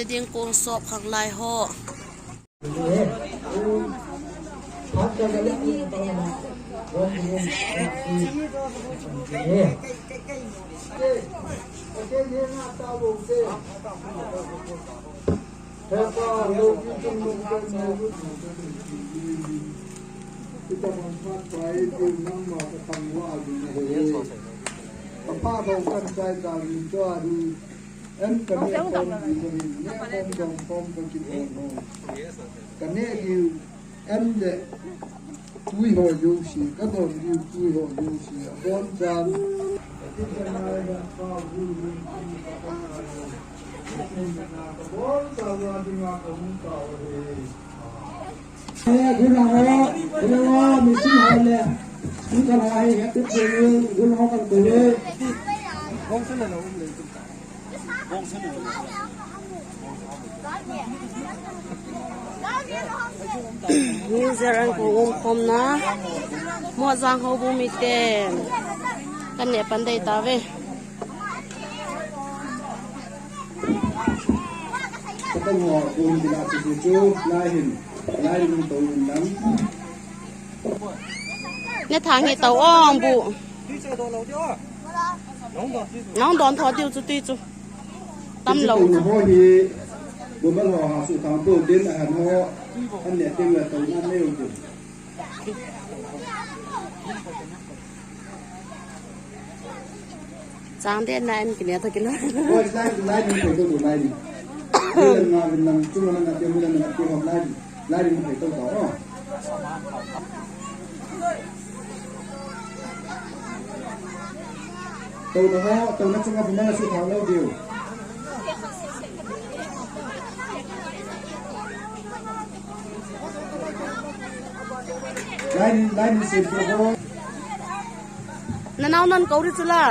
เดียงโกงสอบขังลายห่อที่จะมันพลาดไปจึงนั่งหมอกทำว่าดีเลยป้าเราตั้งใจตามนี้ก็ดีเอ็นกันเนี่ยคนดีคนเนี่ยคนจงพร้อมกันกินโอ้โหกันเนี่ยอยู่เอ็นเดตุยหัวยูสีก็โดนอยู่ตุยหัวยูสีบอลจานที่จะมาเรื่องข้าวยูยูบอลจานว่าดีมากของข้าวเลยคุณน้องมีสิ่งอะไรคุณจะอะไรติดเชื้อคุณน้องกันตัวเลยวงเสนอเลยวงเสนอนี่จะรังกูงคมนะมัวจางเขาบุมีเต็มกันเนี่ยปันได้ตาเว้ก็ต้องหัวคุณที่เราจะจูไล่หินไล่มันตัวนั้นเนี่ยทางเหตุเตาอ้อมบุน้องดอนทอดิวจุดตีจุตำเหลาหัวที่บุญบ้านหัวหาสุดทางตัวเด่นอาหารหัวอันเนี้ยเต็มเลยตัวนั้นไม่รู้จุดจางเด่นนายมันกินเนี่ยถ้ากินแล้วโอ้ยไล่มันไปตัวไล่ดิเรื่องงานเป็นนังจุ่มนังเตรียมเรื่องนังเตรียมของไล่มันไปตัวต่อตัวนะฮะตัวนั้นจะมาเป็นนักสุดท้ายแล้วเดียวไล่มันเสียตัวนั่นเอานั่นเกาดิจุล่ะ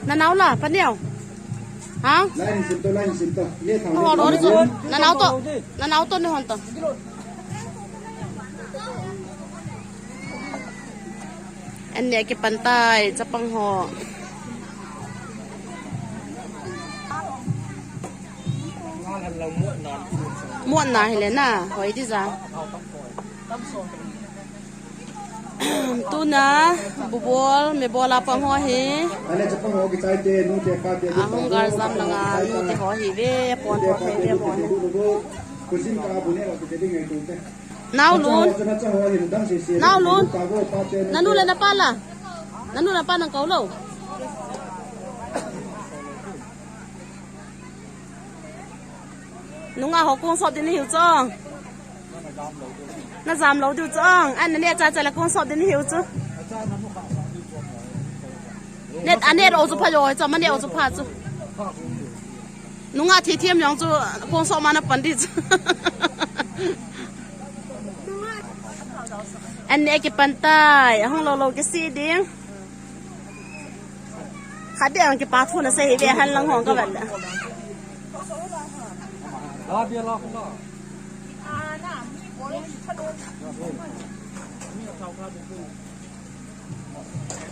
นั่นเอาล่ะปะเนี่ยฮะไล่มันเสียตัวเนี่ยทางเอาดิจุนั่นเอาตัวนี่หันตัวอันเนี้ยเก็บปันใต้จะปังห่อม้วนหนาเห็นเลยน่ะหอยที่จ้าตู้นะบุบอลไม่บอลาปังห่อเฮอันนี้จะปังห่อกี่ใจเตนู่นเจ้าป้าเตนู่นการซ้ำละงานนู่นที่ห่อหีเว่ปอนปอนเว่ปอนคุณซิมกาบุเนี่ยเราจะได้ไงตัวเต้น้าวลุนน้าวลุนนั่นนู่นเลยนะป้าล่ะนั่นนู่นนะป้านังเกาเหล่านุ่งอาหอกงสอบดินหิวจ้องน่าจำเราดูจ้องอันนี้อาจารย์จะละกงสอบดินหิวจ้ะเน็ตอันนี้เราจะพยอยจ้ะมันเนี่ยเราจะพาจ้ะนุ่งอาทีเทียมยังจ้ะกงสอบมานะปันดิจ้ะอันนี้เก็บปันใต้ห้องเราก็ซีดิ้งขัดเดี๋ยวเก็บปลาทุ่นใส่เบียร์หันหลังห้องก็แบบนี้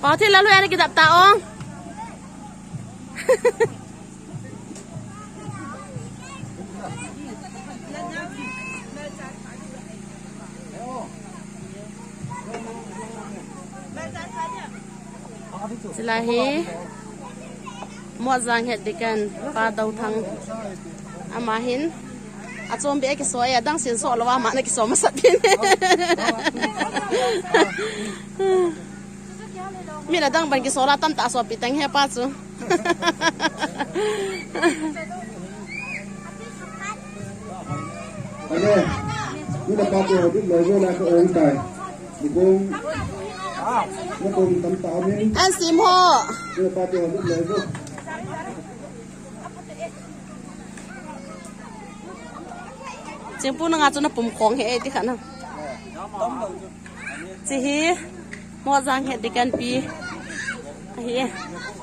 ปอที่แล้วเลยอันนี้กินตับตาอ๋องสิลาฮีหมวดจางเห็ดดิกันปลาดาวทังอามาหินอาจอมเบี้ยกิสวยดังเสียงสอละว่ามาในกิสวมาสัตว์พินมีอะไรดังบันกิสวละตั้มตาสอบปีแตงให้ป้าจูอันนี้นี่เราปาเตอร์ที่เลยว่าเขาองค์ใจดิบงนี่บงตั้มตาเนี่ยอันซิมโฮนี่ปาเตอร์ที่เลยว่าจิงปูนังอาจจะนับปุ่มของเฮติขันนะจีฮีมัวจางเฮติกันปีเฮีย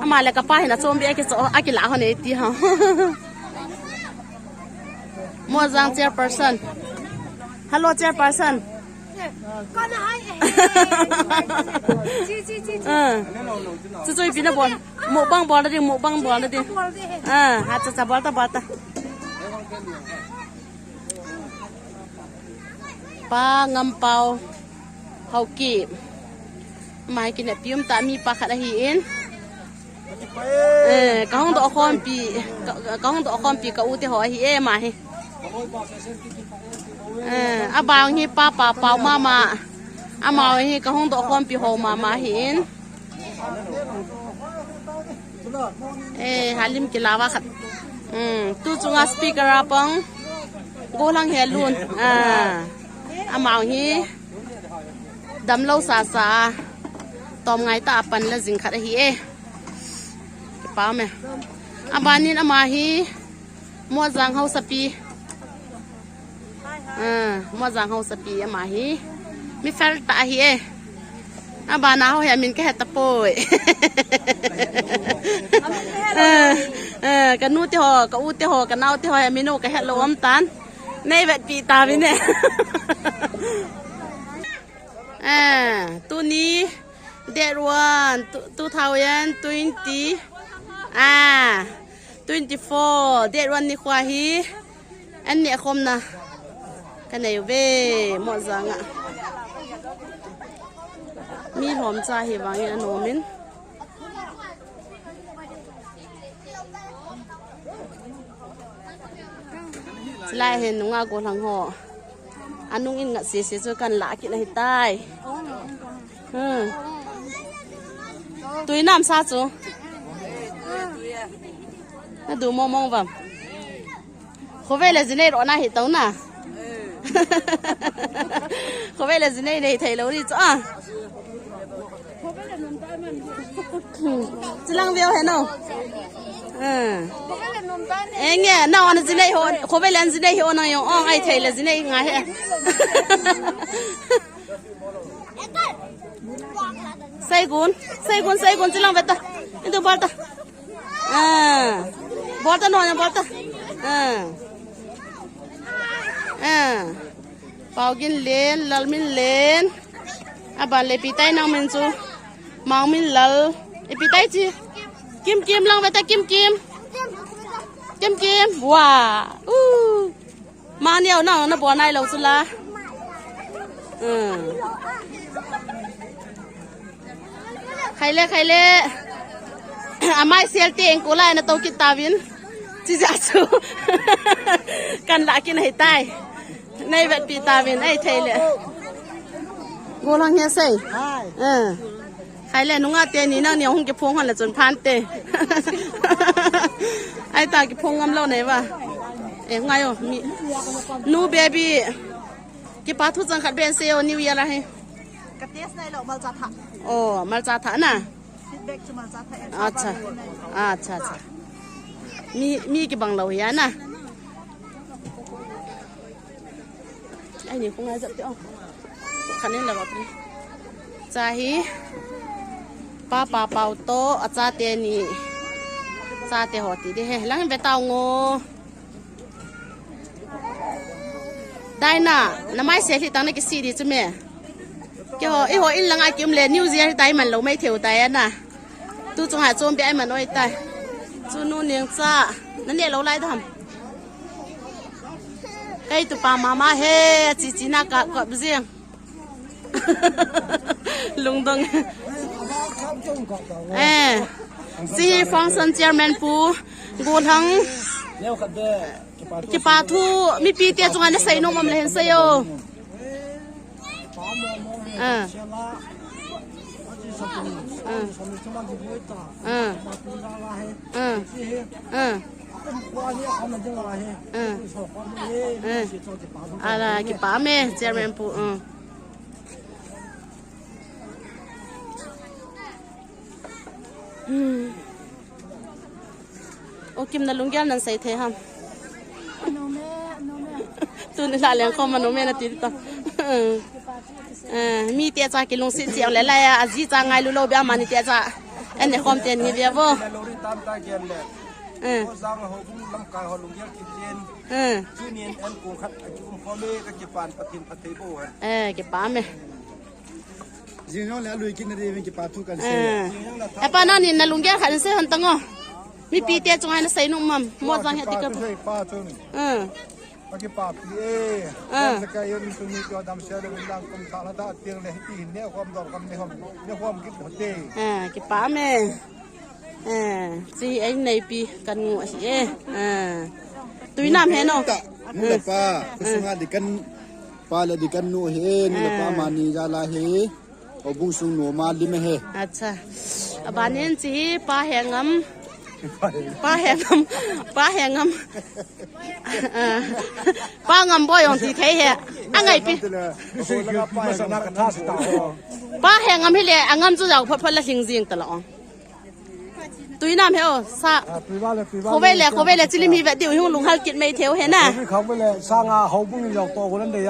อามาเลยกับป้าเห็นนะโจมเบี้ยกิสอากิลาคนนี้ตีฮะมัวจางเจ้า person hello เจ้า person ก็นายจุยปีนะบอลหมู่บังบอลแล้วดิหมู่บังบอลแล้วดิฮะจะจับบอลตาบอลตา ปลางำเปาเขากีบมากินเนี่ยพิมตามีปลาขัดหินก็ห้องตัวคอมปีก็ห้องตัวคอมปีก็อุติหอยหิมาอาบางฮีปลาปลาเปามาอามาฮีก็ห้องตัวคอมปีหอมาหินhalim kilawa khat tu chunga speaker apang golang helun amau hi damlo sa tom ngai ta pan la jing khat hi pa me abanin ama hi mo jang hau sapi mo jang hau sapi ama hi mi fel ta hi abana hau he min ke het ta poiกันนู่นที่หอกับอู้ที่หอกันเอาที่หอมิโนกับเฮลโลอัมตันในแบบปีตาวินเนี่ยตัวนี้เดรวันตัวเท่ายัน24เดรวันนี่ควาฮีอันเนี่ยคมนะกันไหนเว้หมดจังอ่ะมีหอมจ่าเฮวังยันโนมินสลายเห็นนุ่งอาโกลังห่ออันนุ่งอินกับเสียช่วยกันละกินให้ตายตุยน้ำซาจูน่าดูมองแบบเขาเวลาจะได้รอหน้าเห็ดต้นน่ะเขาเวลาจะได้ในไทยเราดิจ้าจะลังเวียวเห็นเนาะnghe nào anh gì này hôn không phải là gì này hôn nào ông ai thấy là gì này ngay hết say cuốn chỉ làm vậy ta itu bol ta bol ta nói bol ta bao gin lên lal min lên bà lấy pitai nào mình chú mau min lal pitai chi kim lang vậy ta kim wow mà nhiều nó bỏ này lâu rồi là khai lệ mai xel tiền của lại nó tàu kít ta viên chỉ giả chú cần lại cái này tay này vật bị ta viên này thấy lệ cô lang nghe say khai lệ nó ngã tiền ní nó nhiều không kịp phong hoàn là chuẩn phan tê ai ta cái phong ngâm lâu này va ngay rồi nu baby cái bát thuốc trắng khát bên sale New Year là hay cái test này là mal chata mal chata nè feedback cho mal chata अच्छा mi cái bằng lầu ya nè anh nhìn không ai giận tiêu khăn nên là bảo đi cha hi pa bao to cha tiền nè cha tiền họ tí đi hè lăng về tàu ngô đây nè năm mai sẽ thì tăng cái gì đi chứ mẹ cái họ ít họ in lăng ai kiếm lên New Zealand tay mình lâu mấy thiểu tay nè tu trong hải trôm bị ai mà nói tay chú nu niềng cha nó nè lâu lại thầm cái tụ pa mama he chỉ na cả cọp riêng lung tung si function chairman pu go thang cái pa thu mi pi tia chung anh say no mầm lên say yo là cái pa me chairman pu ô kim na lung gyal nan say the ham tu ni la leng khom no me na ti ta mi tia cha ki lung si chiang le la ya aji cha ngai lu lo bia mani tia cha en ne khom ten ni bia bo giang ho bung lam ka ho lung gyal ki jen chu nien an ku khat ki um khome ka ki pan patin pathei bo ke pa me jing no la lui kin na de ki pa thu kan se pa na ni na lung gyal khan se han tango มีปีเตี้ยจงไงนะใส่นุ่มมัมหมดจังเฮติกับ ป้าจุน Pagi papi sekarang ini sumi kau dalam syariat bilang kum tak ada tiang leh ini kuam dor kum ni kuam kit hote. กี่ป้าแม่จีไอ้ในปีกันงูสิตุยน้ำแห่เนาะ Ni pa kesungan dikan pa le dikan nu he ni pa mani jala he obung sung nu ma lim he. อาจจะบ้านนี้จีป้าแหงงป้าแหงงป้าแหงงป้างำบ่อยองตีไทยเหรอไงปีป้าแหงงให้เลยงำจุดเอาพอละสิงสิงตลอดตุยน้ำเหรอซาเขาไปเลยจิลิมีแบบเดียวหิ้งลุงฮัลกินไม่เที่ยวเห็นน่ะเขาไปเลยสร้างเขาบุ้งยาวโตคนนั้นเลย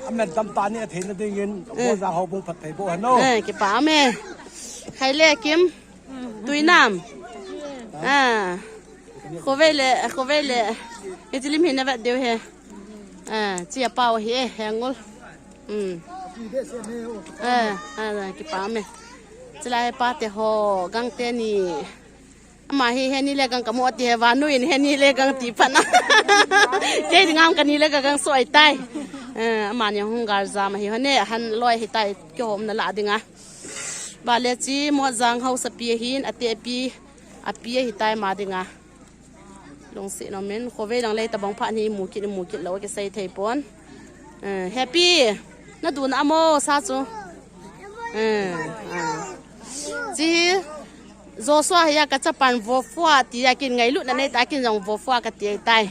อันนั้นตำตาเนี่ยเห็นได้ยินว่าจะเขาบุ้งผัดไทยโบหันโน่กี่ป้าแม่ใครเล่กิมตุยน้ำเขาไปเลยจิลิมีแบบเดียวเหรอเจียเป่าเหรอแหงงกี่ป้าแม่จะไล่ป้าเตะหอกังเตนี่มาเฮนี่เลยกังกะมอดเฮวานุยเฮนี่เลยกังตีพันนะเจ๊งามกันนี่เลยกังสวยตายมาเนี่ยหงการจามาเฮเนี่ยหันลอยให้ตายเกี่ยวมันละดิงะบาเลจีมอจังเฮาสเปียหินอเตปีอเปียให้ตายมาดิงะลงสิน้องเมนโคเวดังเลยตะบังพระนี่หมูกิดแล้วก็ใส่ไทยปอนแฮปปี้น่าดูนะโมซาจูจีโซซัวอยากกระจับปันวัวฟัวตีอยากกินไงลูกนั่นเองตากินอย่างวัวฟัวกระเตียตาย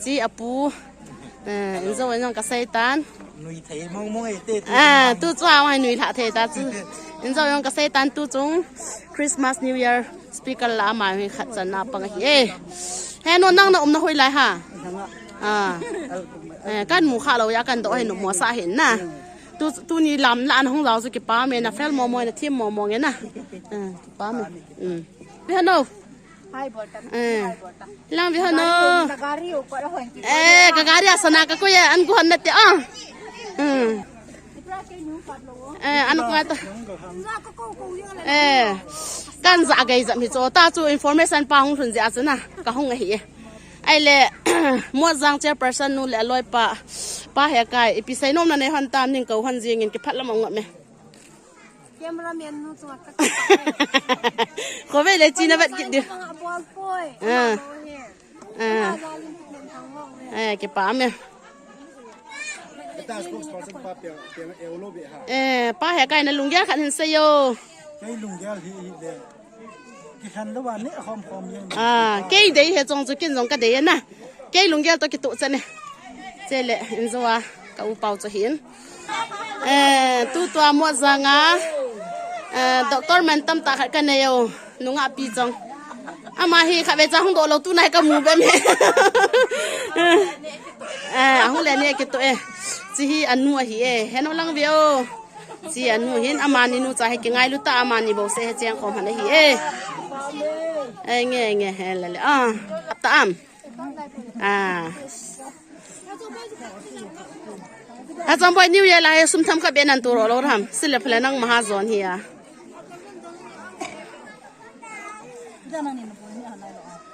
จีอปูอินโซวันยังกระใส่ตันหนุ่ยไทยมองไอ้เต้ตู้จ้าวันหนุ่ยถาเทตาจีอินโซยังกระใส่ตันตู้จงคริสต์มาสนิวเยียร์สปีกเกอร์ละมาให้ขัดจันนาปังเฮ้เฮ้นนั่งน่ะน่ะหอยไรฮะกันหมูข้าเราอยากกันโตให้หนุ่มหัวซาเห็นน่ะตัวนี้ลำละอันของเราสุกิป้าเมนะเฟลมอมอยนะที่มอมองเงี้ยนะป้าเมพี่ฮันโนลำพี่ฮันโนกะการิอาสนะกะกุยอันกูฮันนัดเตะอันกูไงตัวกันจะไงจะมีโจตาจูอินฟอร์เมชันป้าของสุนทรีอาจนะกะห้องไงเหี้ยไอเล่มัวจังเจ้า person นู่นแหละลอยป้าเฮกายปีไซนมนั่นในหันตามนิ่งเก่าหันเจียงเงินเก็บพัดละมองงะไหมเกมราเมียนนู่นสวัสดิ์ขอไปเลยจีน่าแบบกินดิเก็บป้าเมป้าเฮกายนั่นลุงแย่ขันเห็นเซโยไอ้ลุงแย่ที่เดียวที่ขันระหว่างนี้หอมยังเกย์เดี๋ยวจงจะกินจงก็เดี๋ยวนะเกย์ลุงแย่ตัวกิตุจันเนี่ยเจเล่อินซัวกับอุปาวจะเห็นตัวมัวจังด็อกเตอร์มันตั้มตาขัดกันเนี่ยนุ่งอาปีจังมาเฮขับไปจังห้องโดเราตู้ไหนก็มูแบบนี้ห้องเล่นเนี่ยกิตุจีฮีอันนัวฮีเห็นว่าลังเบียวจีอันนัวเห็นอามานี่นูจะให้กินไงลุตาอามานี่บอกเสียเจียงของมันฮีเงี้ยเฮลเลยตามอาจารย์บอยนิวเยลายสุมทำกับเบนันตัวเราทำสิเลพลนังมหาจอนเฮีย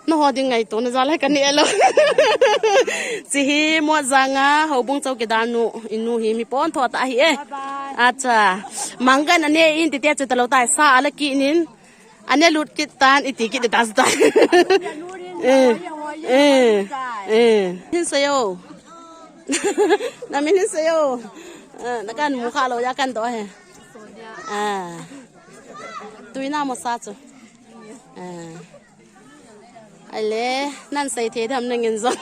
นอดิ้งไงตัวนั่นจะอะไรกันเนี่ยล่ะสิฮีมัวจังเขาบุ้งเจ้ากิดานุอินูฮีมีป้อนทอดตาฮีอาจจะมังกันอันนี้อินติเตียจะตลอดตายซาอะไรกินินอันนี้ลุดกิตานอิติกิดตาสตาหินเซโยน้ำหินเซโยนักการมุขาเราอยากกันตัวเหรอตุยน้ำมัสซาจูไอ้เล่นั่นใส่เทดำนั่งเงินซอง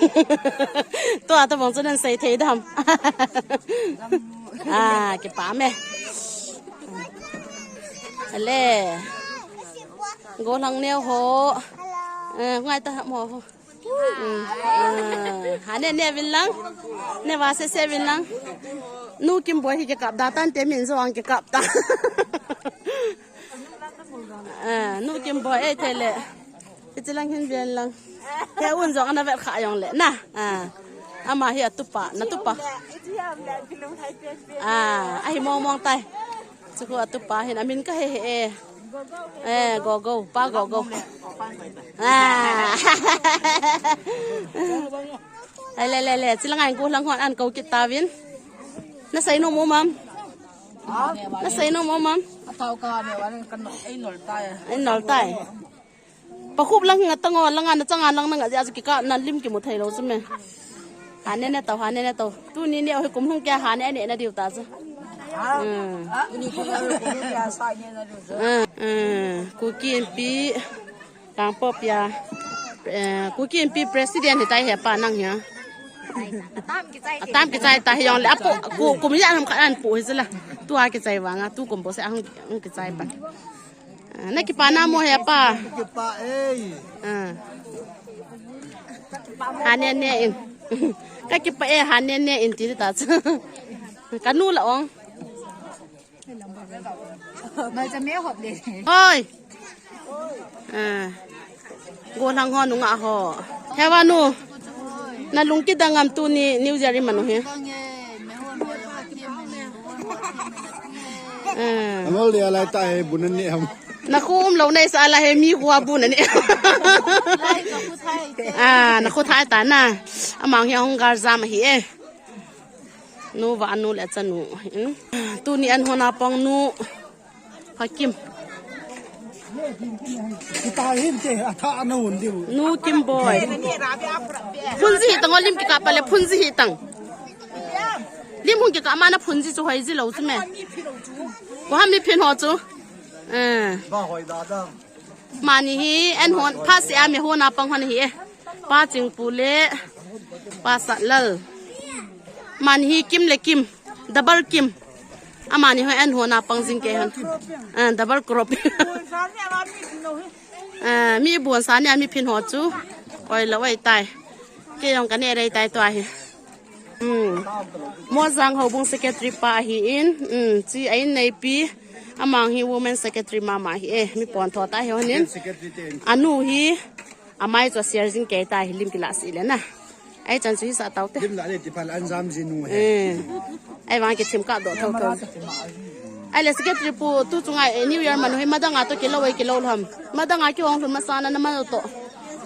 ตัวตะบงจะนั่นใส่เทดำเก็บป้าแม่ไอ้เล่โกลังเนียวโหง่ายตาหมอหาเนี่ยวินลังเนี่ยว่าเสียวินลังนูกิมบอยที่จะกลับดาตันเต็มมินสว่างจะกลับตานูกิมบอยเทเลจะลังเห็นเวียนลังแค่อุ่นจองอันนั้นแบบขายองเลยนะอามาเฮียตุปะนะตุปะไอ้มองตายสุขตุปะเห็นอามินก็เฮ go go pa go go le sila ngai ko lang hon an ko kitawin na sai no mo mam na sai no mo mam tao ka ne wan kan ai nol tai pa khup lang nga tango lang an changa lang nga ja ki ka nan lim ki mu thai lo chme hane ne tau tu ni ne oi kum hung kya hane ne na diu ta cha ni ko ya sa ne na lu ku kin pi kang pop ya ku kin pi president tai he pa nang ya tam ki chai ta hyong le apo ku mi ya nam khan pu hi zela tu a ki chai wanga tu kum bo se ang ki chai pa na ki pa na mo he pa ki pa ei hane ne in ka ki pa e hane ne in ti ta cha ka nu la ong maiจะไม่หอบเลย ôi go lang ho nunga ho hewa nu na lungki dangam tu ni new zealand manu he Amol dia lai ta he bunan ni ham. na khu lo nei sa la he mi kwa bu na ni na khu thai ta na amang he hong gar za ma hi e nu wa nu le cha nu tu ni an hona pang nu hakim kita hin ke atha na hun di nu kim boy phunji tang olim ki ka pale phunji hi tang lim hung ki ka mana phunji chu hoi ji lo chu me ko ham ni phin ho chu Ba hoi da dang. mani hi en hon pha se a me ho na pang hon hi pa ching pu le pa sa lal mani hi kim le kim double kim amani ho en ho na pang jing ke han double crop mi buon sa ne mi phin ho chu oi lo wai tai ke yong kan ne dai tai to hi mo jang ho bung secretary pa hi in chi ai nei pi amang hi women secretary mama hi mi pon tho ta hi honin Secretary ten. anu hi amai cho share jing ke ta hi lim ki la si le na ai chan chu sa tau te Dim la le ti pal anzam jinu he. ai wang ke chim ka do thau thau ai le secretary pu tu chungai new year manu hi madanga to ke lawai ke lo lam madanga ki ong thun masana na manu to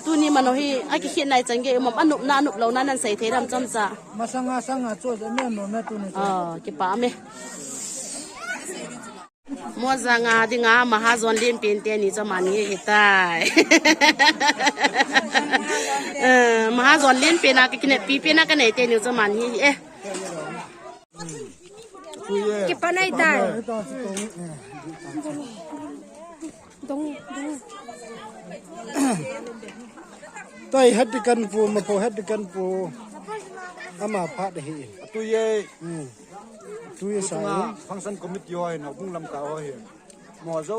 tu ni manu hi a ki khit nai change mom anup na anup lo na nan sai the ram cham cha masanga sanga cho me no me tu ni ki pa me mo zanga dinga mahazon lim pin te ni cha mani hi tai mahazon lim pe na ki ne pi pe na ka nei te ni cha mani hi cái pan này ta tai hat kan pu ma po hat kan pu ama pha de hi Tu ye. tu ye sa Function committee hoi na bung lam ka hoi. Mo zo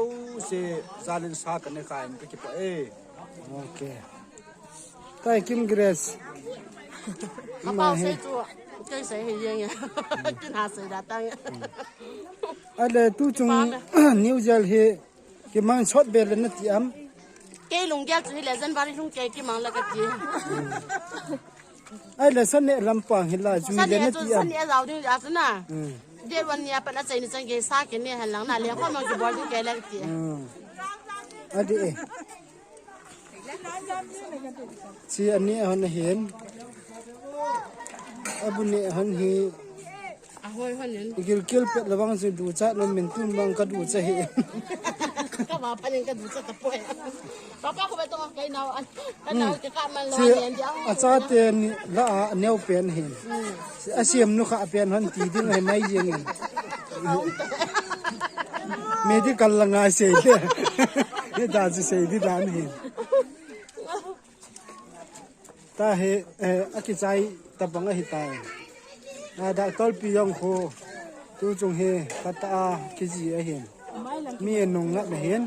se zalin sa ka ne kai ka ki pa e. okay tai kim grace apa sai tu cái sai hi yang ya tin ha sai da tang ale tu chung new zealand he ke mang shot be le na ti am cái lùng gel chỉ là dân bari lùng cái mang là cái gì ai le san ne lampang hi la ju san le na này ti san am này giàu đi à thế nào đểวันนี้เป็นอะไรนี่จังcái sa cáiเนี่ยหันหลังน่ะเลี้ยงคนมันจะบอกcái là cái gì adi e si ani hon hen abuni hon hi à hồi hồi nhẫn igil kil pet lawang se du cha no min tum bang ka du cha hi các bà phải những cái đủ chất tập bồi papa không phải tôi cái nào anh cái nào cái cam mình lo si liền chứ a cha te ni la a neu pen hen a siam nu kha pen hon ti ding hai mai jeng ni medical la nga se le ni da ji se di dan hi ta he a ki chai ta bang a hi ta na da tol pi yong kho tu chung he pata ki ji a hen mi nong na me hen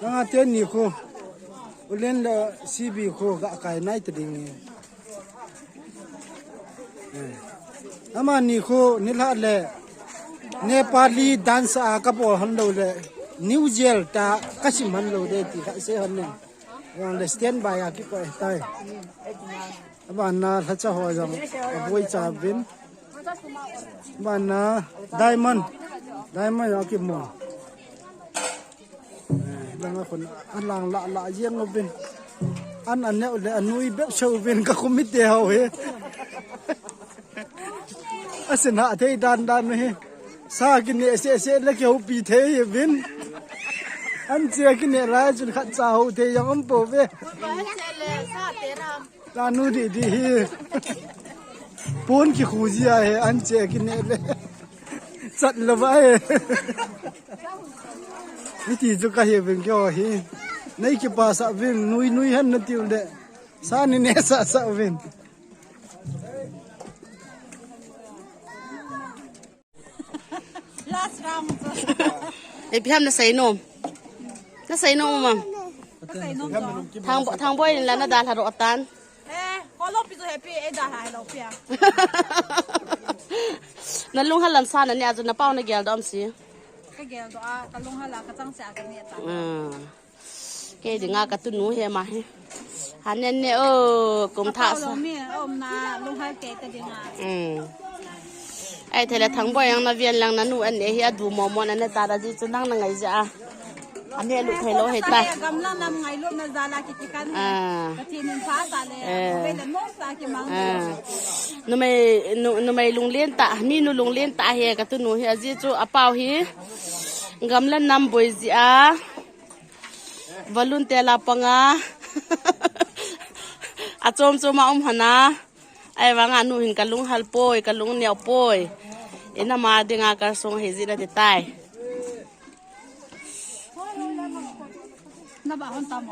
nga te ni kho ulen la cb kho ga kai nai te ding ni ama ni kho ni la le nepali dance a ka bo han lo le new zealand ta kasim han lo de ti ka se han ne wang le stand by a ki ko tai aba na tha cha ho jang boi cha bin ba na diamond a ki mo lang kon an lang la yeng ben an ne le anui be show ben ka komite ho he asena thei dan he sa ki ne se le ke ho pi the ye ben an che ki ne ra jun khat cha ho the yang am po ve la nu di hi pon ki khu ji he an che ki ne le sat la ba heวิธีจะก็เห็นก็เห็นในกี่ภาษาเวนนุยหันนั่นติวเดสานี่เนสะเวนไอพี่ทำน่ะใส่นมมั้งทางบ่อยแล้วน่ะดาลหารอตันก็ลบไปตัวแฮปปี้ได้หายเราเพีย นั่นลุงหันหลังซ่านั่นเนี่ยจะน่ะเป้าในแก้วดอมสิก็เกี่ยวตัวกระลุงฮาลากระจังเสียกันเนี่ยจ้ะเกดึงกระตุ้นหนูเฮมาหันเนี่ยกลมท่าซะมีนาลุงฮาเกตดึงไอ้เธอทั้งบ่ยังนาเวียนลังนั้นหนูอันนี้เฮียดูมอมอันนี้ตาดาจิจะนั่งไงจ้ะอันนี้ลูกให้เราให้ตายกำลังนำไงลูกมาซาลากิจกันกะทินินฟ้าตาเลยเป็นน้องสากิมังนูไม่ลุงเลี้ยนตามีนูลุงเลี้ยนตาเฮียกระตุ้นหนูเฮียจิจูอาเป่าฮีกำลังนำบ่อยจีอาบอลลูนเตลาปังอาโจมมาหนาไอ้วางานูหินกันลุงฮัลป่วยกันลุงเหนียวป่วยเอ็นมาดึงกระทรงเฮจิได้ตายน่าบ้าคนตาม